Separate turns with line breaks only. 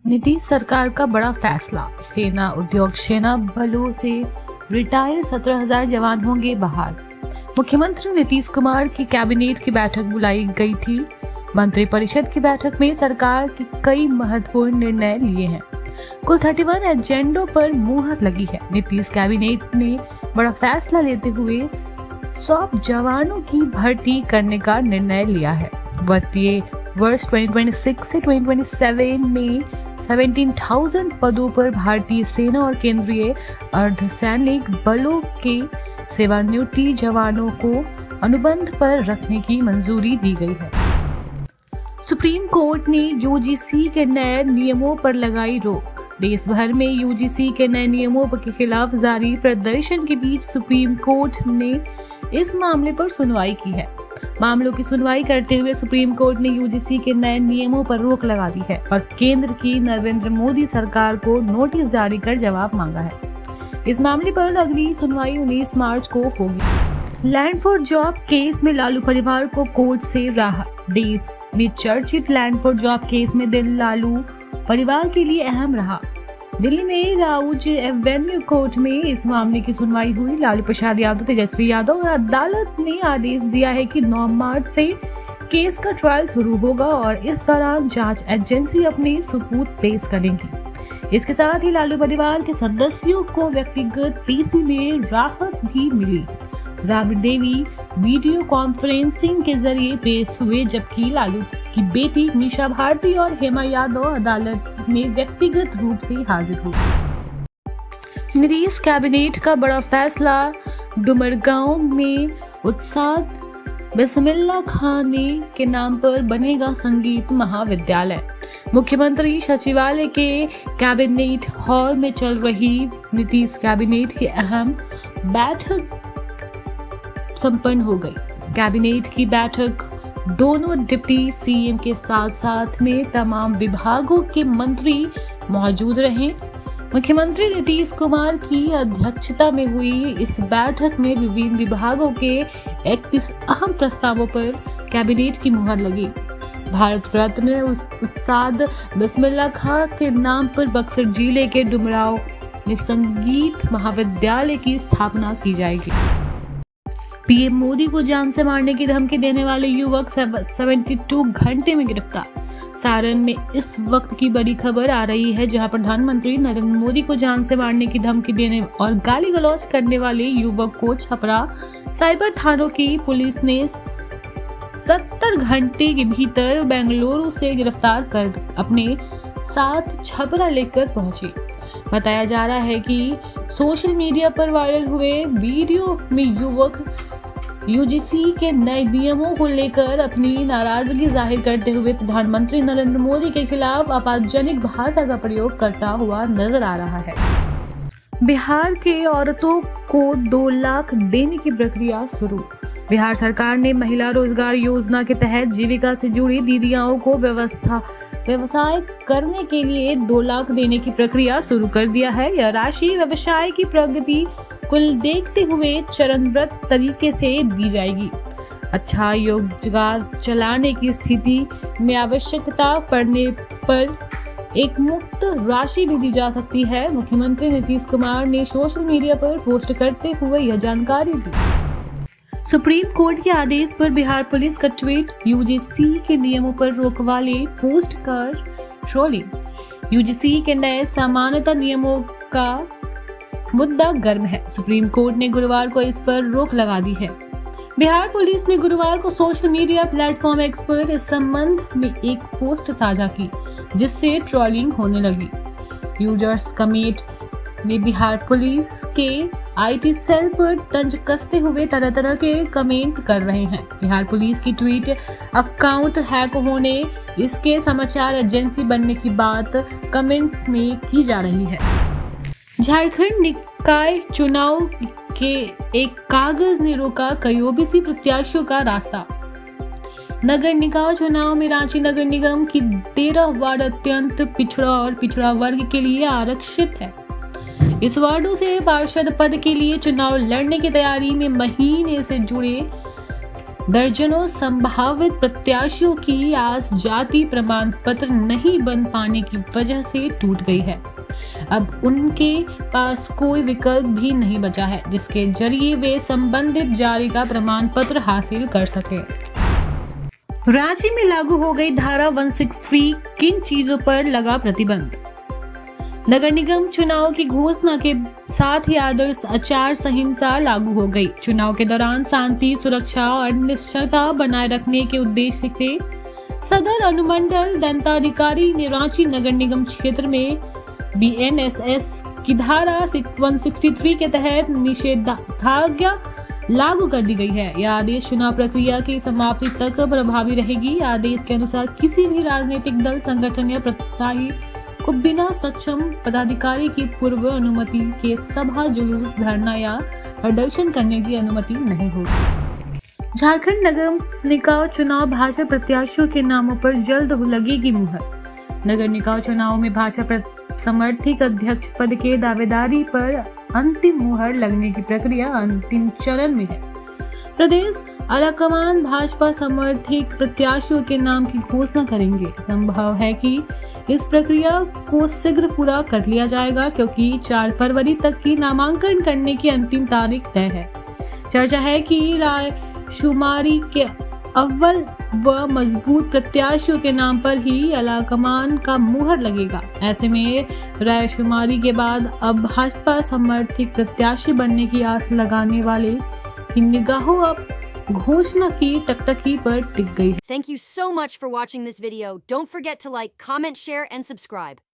नीतीश सरकार का बड़ा फैसला, सेना उद्योग सेना बलों से रिटायर 17,000 जवान होंगे बहाल। मुख्यमंत्री नीतीश कुमार की कैबिनेट की बैठक बुलाई गई थी। मंत्रिपरिषद की बैठक में सरकार के कई महत्वपूर्ण निर्णय लिए हैं। कुल 31 एजेंडों पर मुहर लगी है। नीतीश कैबिनेट ने बड़ा फैसला लेते हुए 100 जवानों की भर्ती करने का निर्णय लिया है। वित्तीय वर्ष 2026 से 2027 में 17,000 पदों पर भारतीय सेना और केंद्रीय अर्धसैनिक बलों के सेवानिवृत्त जवानों को अनुबंध पर रखने की मंजूरी दी गई है। सुप्रीम कोर्ट ने यूजीसी के नए नियमों पर लगाई रोक। देश भर में यूजीसी के नए नियमों के खिलाफ जारी प्रदर्शन के बीच सुप्रीम कोर्ट ने इस मामले पर सुनवाई की है। मामलों की सुनवाई करते हुए सुप्रीम कोर्ट ने यूजीसी के नए नियमों पर रोक लगा दी है और केंद्र की नरेंद्र मोदी सरकार को नोटिस जारी कर जवाब मांगा है। इस मामले पर अगली सुनवाई 19 मार्च को होगी। लैंड फॉर जॉब केस में लालू परिवार को कोर्ट से राहत। देश में चर्चित लैंड फॉर जॉब केस में दिल लालू परिवार के लिए अहम रहा। दिल्ली में राउज एवेन्यू कोर्ट में इस मामले की सुनवाई हुई। लालू प्रसाद यादव, तेजस्वी यादव और अदालत ने आदेश दिया है कि 9 मार्च से केस का ट्रायल शुरू होगा और इस दौरान जांच एजेंसी अपने सबूत पेश करेंगी। इसके साथ ही लालू परिवार के सदस्यों को व्यक्तिगत पीसी में राहत भी मिली। राबड़ी देवी वीडियो कॉन्फ्रेंसिंग के जरिए पेश हुए, जबकि लालू की बेटी मीशा भारती और हेमा यादव अदालत में व्यक्तिगत रूप से हाजिर हुए। नीतीश कैबिनेट का बड़ा फैसला, डुमरगांव में उत्साद बिस्मिल्लाह खाने के नाम पर बनेगा संगीत महाविद्यालय। मुख्यमंत्री सचिवालय के कैबिनेट हॉल में चल रही नीतीश कैबिनेट की अहम बैठक संपन्न हो गई। कैबिनेट की बैठक दोनों डिप्टी सीएम के साथ साथ में तमाम विभागों के मंत्री मौजूद रहे। मुख्यमंत्री नीतीश कुमार की अध्यक्षता में हुई इस बैठक में विभिन्न विभागों के 31 अहम प्रस्तावों पर कैबिनेट की मुहर लगी। भारत रत्न उत्साद बिस्मिल्लाह खां के नाम पर बक्सर जिले के डुमरांव में संगीत महाविद्यालय की स्थापना की जाएगी। पीएम मोदी को जान से मारने की धमकी देने वाले युवक 72 घंटे में गिरफ्तार। सारण में इस वक्त की बड़ी खबर आ रही है, जहां प्रधानमंत्री नरेंद्र मोदी को जान से मारने की धमकी देने और गाली गलौज करने वाले युवक को छपरा साइबर थानों की पुलिस ने 70 घंटे के भीतर बेंगलुरु से गिरफ्तार कर अपने साथ छपरा लेकर पहुंचे। बताया जा रहा है कि सोशल मीडिया पर वायरल हुए वीडियो में युवक यूजीसी के नए नियमों को लेकर अपनी नाराजगी जाहिर करते हुए प्रधानमंत्री नरेंद्र मोदी के खिलाफ आपत्तिजनक भाषा का प्रयोग करता हुआ नजर आ रहा है। बिहार के औरतों को 2 लाख देने की प्रक्रिया शुरू। बिहार सरकार ने महिला रोजगार योजना के तहत जीविका से जुड़ी दीदियाओं को व्यवसाय करने के लिए 2 लाख देने की प्रक्रिया शुरू कर दिया है। यह राशि व्यवसाय की प्रगति को देखते हुए चरणबद्ध तरीके से दी जाएगी। अच्छा रोजगार चलाने की स्थिति में आवश्यकता पड़ने पर एक मुफ्त राशि भी दी जा सकती है। मुख्यमंत्री नीतीश कुमार ने सोशल मीडिया पर पोस्ट करते हुए यह जानकारी दी। सुप्रीम कोर्ट के आदेश पर बिहार पुलिस का ट्वीट, यूजीसी के नियमों पर रोक वाले पोस्ट कर ट्रोलिंग। यूजीसी के नए समानता नियमों का मुद्दा गर्म है। सुप्रीम कोर्ट ने गुरुवार को इस पर रोक लगा दी है। बिहार पुलिस ने गुरुवार को सोशल मीडिया प्लेटफॉर्म एक्स पर इस संबंध में एक पोस्ट साझा की, जिससे ट्रोलिंग होने लगी। यूजर्स कमेट ने बिहार पुलिस के आईटी सेल पर तंज कसते हुए तरह तरह के कमेंट कर रहे हैं। बिहार पुलिस की ट्वीट अकाउंट हैक होने, इसके समाचार एजेंसी बनने की बात कमेंट्स में की जा रही है। झारखंड निकाय चुनाव के एक कागज ने रोका कई ओबीसी प्रत्याशियों का रास्ता। नगर निकाय चुनाव में रांची नगर निगम की 13 वार्ड अत्यंत पिछड़ा और पिछड़ा वर्ग के लिए आरक्षित है। इस वार्डों से पार्षद पद के लिए चुनाव लड़ने की तैयारी में महीने से जुड़े दर्जनों संभावित प्रत्याशियों की आस जाति प्रमाण पत्र नहीं बन पाने की वजह से टूट गई है। अब उनके पास कोई विकल्प भी नहीं बचा है जिसके जरिए वे संबंधित जारी का प्रमाण पत्र हासिल कर सके। रांची में लागू हो गई धारा 163, किन चीजों पर लगा प्रतिबंध। नगर निगम चुनाव की घोषणा के साथ ही आदर्श आचार संहिता लागू हो गई। चुनाव के दौरान शांति, सुरक्षा और निश्चितता बनाए रखने के उद्देश्य से सदर अनुमंडल दंडाधिकारी ने रांची नगर निगम क्षेत्र में BNSS की धारा 163 के तहत निषेधाज्ञा लागू कर दी गई है। यह आदेश चुनाव प्रक्रिया की समाप्ति तक प्रभावी रहेगी। आदेश के अनुसार किसी भी राजनीतिक दल, संगठन या प्रत्याशी को बिना सक्षम पदाधिकारी की पूर्व अनुमति के सभा, जुलूस, धरना या प्रदर्शन करने की अनुमति नहीं होगी। झारखंड नगर निकाय चुनाव भाजपा प्रत्याशियों के नामों पर जल्द लगेगी मुहर। नगर निकाय चुनाव में भाजपा समर्थित अध्यक्ष पद के दावेदारी पर अंतिम मुहर लगने की प्रक्रिया अंतिम चरण में है। प्रदेश आलाकमान भाजपा समर्थित प्रत्याशियों के नाम की घोषणा करेंगे। संभव है कि इस प्रक्रिया को शीघ्र पूरा कर लिया जाएगा क्योंकि 4 फरवरी तक की नामांकन करने की अंतिम तारीख तय है। चर्चा है कि रायशुमारी के अव्वल व मजबूत प्रत्याशियों के नाम पर ही आलाकमान का मुहर लगेगा। ऐसे में रायशुमारी के बाद अब भाजपा समर्थित प्रत्याशी बनने की आस लगाने वाले की निगाहों अब घोषणा की टकटकी पर टिक गई।
Thank you so much for watching this video. Don't forget to like, comment, share, and subscribe.